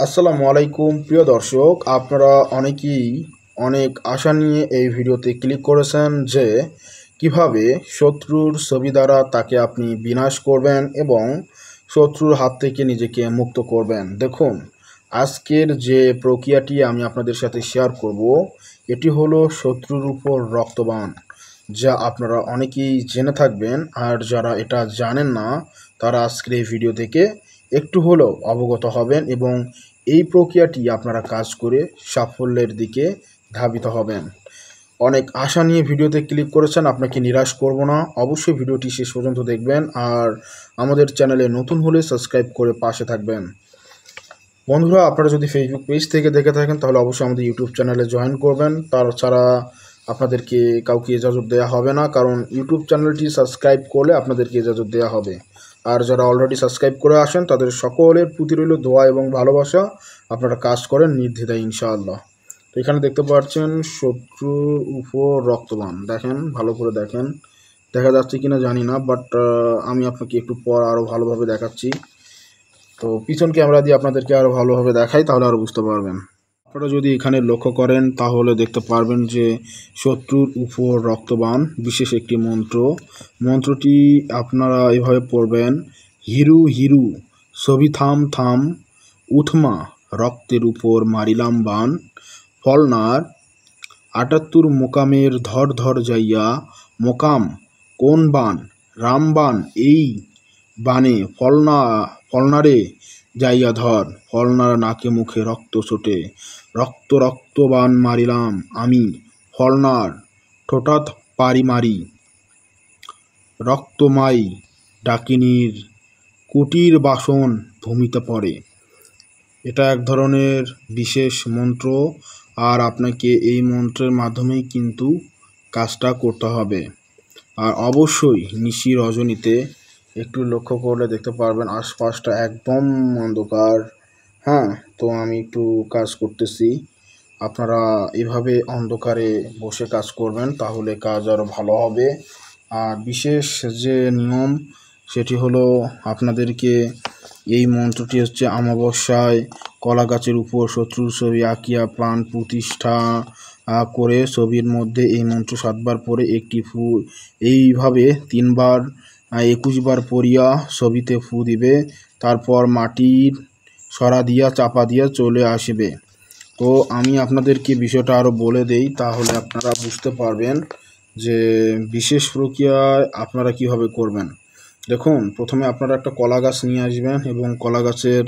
আসসালামু আলাইকুম প্রিয় দর্শক, আপনারা অনেকেই অনেক আশা নিয়ে এই ভিডিওতে ক্লিক করেছেন যে কিভাবে শত্রুর ছবি দ্বারা তাকে আপনি বিনাশ করবেন এবং শত্রুর হাত থেকে নিজেকে মুক্ত করবেন। দেখুন, আজকের যে প্রক্রিয়াটি আমি আপনাদের সাথে শেয়ার করব, এটি হলো শত্রুর উপর রক্তবান, যা আপনারা অনেকেই জেনে থাকবেন। আর যারা এটা জানেন না, তারা আজকের এই ভিডিও থেকে একটু হলেও অবগত হবেন এবং এই প্রক্রিয়াটি আপনারা কাজ করে সাফল্যের দিকে ধাবিত হবেন। অনেক আশা নিয়ে ভিডিওতে ক্লিক করেছেন, আপনাকে নিরাশ করব না। অবশ্যই ভিডিওটি শেষ পর্যন্ত দেখবেন আর আমাদের চ্যানেলে নতুন হলে সাবস্ক্রাইব করে পাশে থাকবেন। বন্ধুরা, আপনারা যদি ফেসবুক পেজ থেকে দেখে থাকেন তাহলে অবশ্যই আমাদের ইউটিউব চ্যানেলে জয়েন করবেন। তাছাড়া আপনাদেরকে কাউকে ইজাজত দেওয়া হবে না, কারণ ইউটিউব চ্যানেলটি সাবস্ক্রাইব করলে আপনাদেরকে ইজাজত দেওয়া হবে। আর যারা অলরেডি সাবস্ক্রাইব করে আসেন তাদের সকলের প্রতি রইল দোয়া এবং ভালোবাসা। আপনারা কাজ করেন নির্দ্বিধায় ইনশাআল্লাহ। তো এখানে দেখতে পাচ্ছেন শত্রুর উপর রক্তবান, দেখেন ভালো করে দেখেন, দেখা যাচ্ছে কিনা জানি না, বাট আমি আপনাকে একটু পর আরও ভালোভাবে দেখাচ্ছি। তো পিছন ক্যামেরা দিয়ে আপনাদেরকে আরও ভালোভাবে দেখাই, তাহলে আরও বুঝতে পারবেন। আপনারা যদি এখানে লক্ষ্য করেন তাহলে দেখতে পারবেন যে শত্রুর উপর রক্তবান বিশেষ একটি মন্ত্র। মন্ত্রটি আপনারা এভাবে পড়বেন: হিরু হিরু ছবি থাম থাম, উথমা রক্তের উপর মারিলাম বান, ফলনার ৭৮ মোকামের ধর ধর যাইয়া, মোকাম কোন বান রামবান, এই বানে ফলনারে যাইয়া ধর, ফলনার নাকে মুখে রক্ত ছোটে, রক্ত রক্ত বান মারিলাম আমি, ফলনার ঠোঁটাত পারি মারি, রক্তমাই ডাকিনীর কুটির বাসন ভূমিতে পড়ে। এটা এক ধরনের বিশেষ মন্ত্র, আর আপনাকে এই মন্ত্রের মাধ্যমেই কিন্তু কাজটা করতে হবে। আর অবশ্যই নিশি রজনীতে একটু লক্ষ্য করলে দেখতে পারবেন আশপাশটা একদম অন্ধকার। হ্যাঁ, তো আমি একটু কাজ করতেছি, আপনারা এভাবে অন্ধকারে বসে কাজ করবেন, তাহলে কাজ আরও ভালো হবে। আর বিশেষ যে নিয়ম সেটি হলো, আপনাদেরকে এই মন্ত্রটি হচ্ছে অমাবস্যায় কলা গাছের উপর শত্রুর ছবি আঁকিয়া প্রাণ প্রতিষ্ঠা করে ছবির মধ্যে এই মন্ত্র ৭ বার পরে একটি ফু, এইভাবে ৩ বার ২১ বার পড়িয়া ছবিতে ফু দিবে। তারপর মাটির সরা দিয়া চাপা দিয়া চলে আসবে। তো আমি আপনাদেরকে বিষয়টা আরও বলে দেই, তাহলে আপনারা বুঝতে পারবেন যে বিশেষ প্রক্রিয়ায় আপনারা কিভাবে করবেন। দেখুন, প্রথমে আপনারা একটা কলা গাছ নিয়ে আসবেন এবং কলা গাছের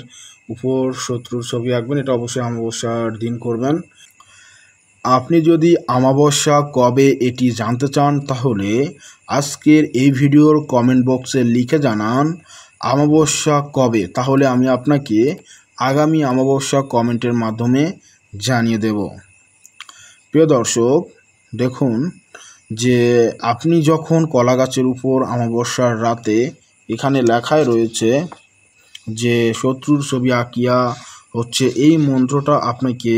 উপর শত্রুর ছবি আঁকবেন। এটা অবশ্যই অমাবস্যার দিন করবেন। আপনি যদি অমাবস্যা কবে এটি জানতে চান তাহলে আজকের এই ভিডিওর কমেন্ট বক্সে লিখে জানান অমাবস্যা কবে, তাহলে আমি আপনাকে আগামী অমাবস্যা কমেন্টের মাধ্যমে জানিয়ে দেব। প্রিয় দর্শক, দেখুন যে আপনি যখন কলা গাছের উপর অমাবস্যার রাতে, এখানে লেখায় রয়েছে যে শত্রুর ছবি আঁকিয়া হচ্ছে এই মন্ত্রটা আপনাকে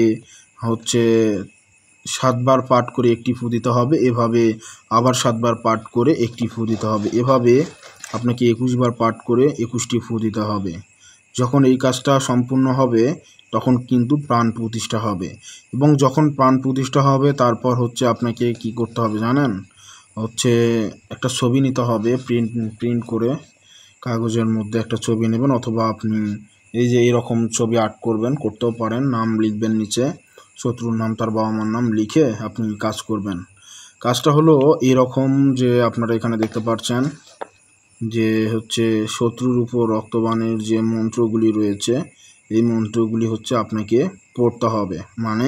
হচ্ছে ৭ বার পাঠ করে একটি ফু দিতে হবে, এভাবে আবার ৭ বার পাঠ করে একটি ফু দিতে হবে, এভাবে আপনাকে ২১ বার পাঠ করে ২১টি ফু দিতে হবে। যখন এই কাজটা সম্পূর্ণ হবে তখন কিন্তু প্রাণ প্রতিষ্ঠা হবে, এবং যখন প্রাণ প্রতিষ্ঠা হবে তারপর হচ্ছে আপনাকে কি করতে হবে জানেন, হচ্ছে একটা ছবি নিতে হবে, প্রিন্ট করে কাগজের মধ্যে একটা ছবি নেবেন, অথবা আপনি এই যে এইরকম ছবি আর্ট করতেও পারেন, নাম লিখবেন নিচে, শত্রুর নাম তার বাবা মার নাম লিখে আপনি কাজ করবেন। কাজটা হলো এরকম যে আপনারা এখানে দেখতে পাচ্ছেন যে হচ্ছে শত্রুর উপর রক্তবানের যে মন্ত্রগুলি রয়েছে, এই মন্ত্রগুলি হচ্ছে আপনাকে পড়তে হবে। মানে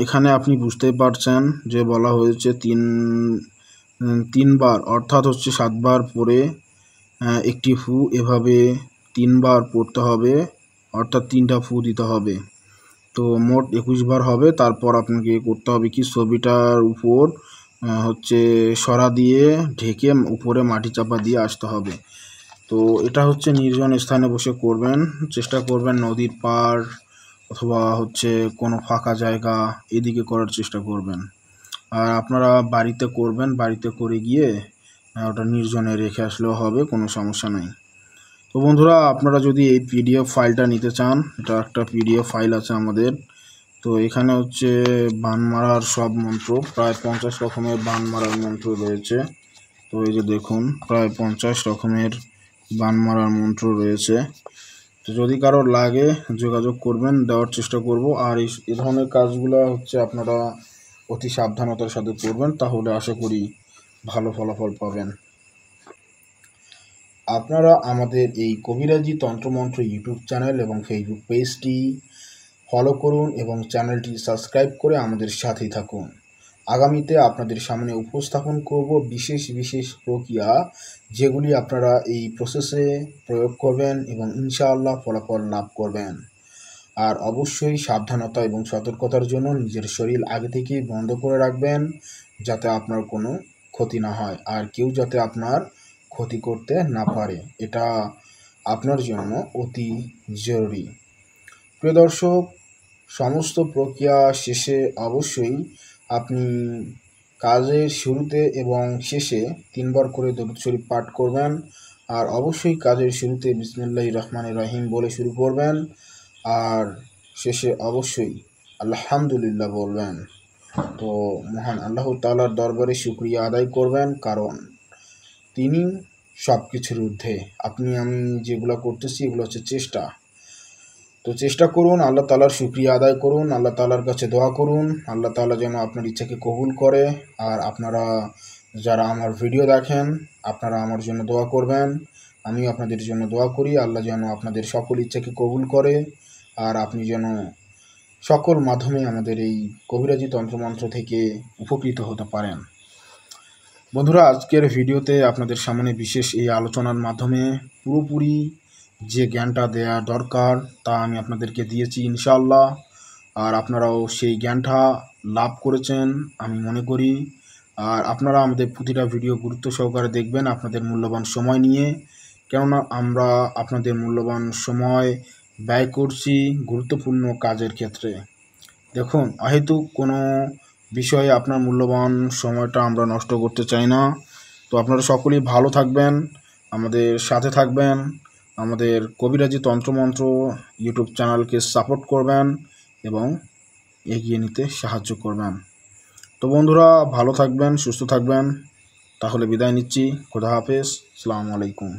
এখানে আপনি বুঝতেই পারছেন যে বলা হয়েছে তিনবার, অর্থাৎ হচ্ছে ৭ বার পরে একটি ফু, এভাবে ৩ বার পড়তে হবে, অর্থাৎ ৩টা ফু দিতে হবে। তো মোট ২১ বার হবে। তারপর আপনাকে করতে হবে কি, ছবিটার উপর হচ্ছে সরা দিয়ে ঢেকে উপরে মাটি চাপা দিয়ে আসতে হবে। তো এটা হচ্ছে নির্জন স্থানে বসে করবেন, চেষ্টা করবেন নদীর পাড় অথবা হচ্ছে কোনো ফাঁকা জায়গা, এদিকে করার চেষ্টা করবেন। আর আপনারা বাড়িতে করবেন, বাড়িতে করে গিয়ে ওটা নির্জনে রেখে আসলেও হবে, কোনো সমস্যা নাই। তো বন্ধুরা, আপনারা যদি এই পিডিএফ ফাইলটা নিতে চান, এটা একটা পিডিএফ ফাইল আছে আমাদের। তো এখানে হচ্ছে বান মারার সব মন্ত্র, প্রায় 50 রকমের বান মারার মন্ত্র রয়েছে। তো এই যে দেখুন, প্রায় 50 রকমের বান মারার মন্ত্র রয়েছে। তো যদি কারো লাগে যোগাযোগ করবেন, দেওয়ার চেষ্টা করব। আর এই ধরনের কাজগুলো হচ্ছে আপনারা অতি সাবধানতার সাথে করবেন, তাহলে আশা করি ভালো ফলাফল পাবেন। আপনারা আমাদের এই কবিরাজি তন্ত্রমন্ত্র ইউটিউব চ্যানেল এবং ফেসবুক পেজটি ফলো করুন এবং চ্যানেলটি সাবস্ক্রাইব করে আমাদের সাথেই থাকুন। আগামীতে আপনাদের সামনে উপস্থাপন করব বিশেষ বিশেষ প্রক্রিয়া, যেগুলি আপনারা এই প্রসেসে প্রয়োগ করবেন এবং ইনশাআল্লাহ ফলাফল লাভ করবেন। আর অবশ্যই সাবধানতা এবং সতর্কতার জন্য নিজের শরীর আগে থেকেই বন্ধ করে রাখবেন, যাতে আপনার কোনো ক্ষতি না হয় আর কেউ যাতে আপনার ক্ষতি করতে না পারে। এটা আপনার জন্য অতি জরুরি। প্রিয় দর্শক, সমস্ত প্রক্রিয়া শেষে অবশ্যই আপনি কাজের শুরুতে এবং শেষে 3 বার করে দরুদ শরীফ পাঠ করবেন। আর অবশ্যই কাজের শুরুতে বিসমিল্লাহির রহমানির রহিম বলে শুরু করবেন, আর শেষে অবশ্যই আলহামদুলিল্লাহ বলবেন। তো মহান আল্লাহ তাআলার দরবারে শুকরিয়া আদায় করবেন, কারণ তিনি সব কিছুর ঊর্ধ্বে। আমি যেগুলো করতেছি এগুলো হচ্ছে চেষ্টা। তো চেষ্টা করুন, আল্লাহ তাআলার শুকরিয়া আদায় করুন, আল্লাহ তাআলার কাছে দোয়া করুন, আল্লাহ তাআলা যেন আপনার ইচ্ছাকে কবুল করে। আর আপনারা যারা আমার ভিডিও দেখেন, আপনারা আমার জন্য দোয়া করবেন, আমিও আপনাদের জন্য দোয়া করি। আল্লাহ যেন আপনাদের সকল ইচ্ছাকে কবুল করে, আর আপনি যেন সকল মাধ্যমে আমাদের এই কবিরাজি তন্ত্রমন্ত্র থেকে উপকৃত হতে পারেন। বন্ধুরা, আজকের ভিডিওতে আপনাদের সামনে বিশেষ এই আলোচনার মাধ্যমে পুরোপুরি যে জ্ঞানটা দেওয়া দরকার তা আমি আপনাদেরকে দিয়েছি ইনশাআল্লাহ। আর আপনারাও সেই জ্ঞানটা লাভ করেছেন আমি মনে করি। আর আপনারা আমাদের প্রতিটা ভিডিও গুরুত্ব সহকারে দেখবেন আপনাদের মূল্যবান সময় নিয়ে, কেননা আমরা আপনাদের মূল্যবান সময় ব্যয় করছি গুরুত্বপূর্ণ কাজের ক্ষেত্রে। দেখুন, অহেতুক কোনো বিষয়ে আপনার মূল্যবান সময়টা আমরা নষ্ট করতে চাই না। তো আপনারা সকলেই ভালো থাকবেন, আমাদের সাথে থাকবেন, আমাদের কবিরাজি তন্ত্রমন্ত্র ইউটিউব চ্যানেলকে সাপোর্ট করবেন এবং এগিয়ে নিতে সাহায্য করবেন। তো বন্ধুরা, ভালো থাকবেন, সুস্থ থাকবেন। তাহলে বিদায় নিচ্ছি। খোদা হাফেজ। আসসালামু আলাইকুম।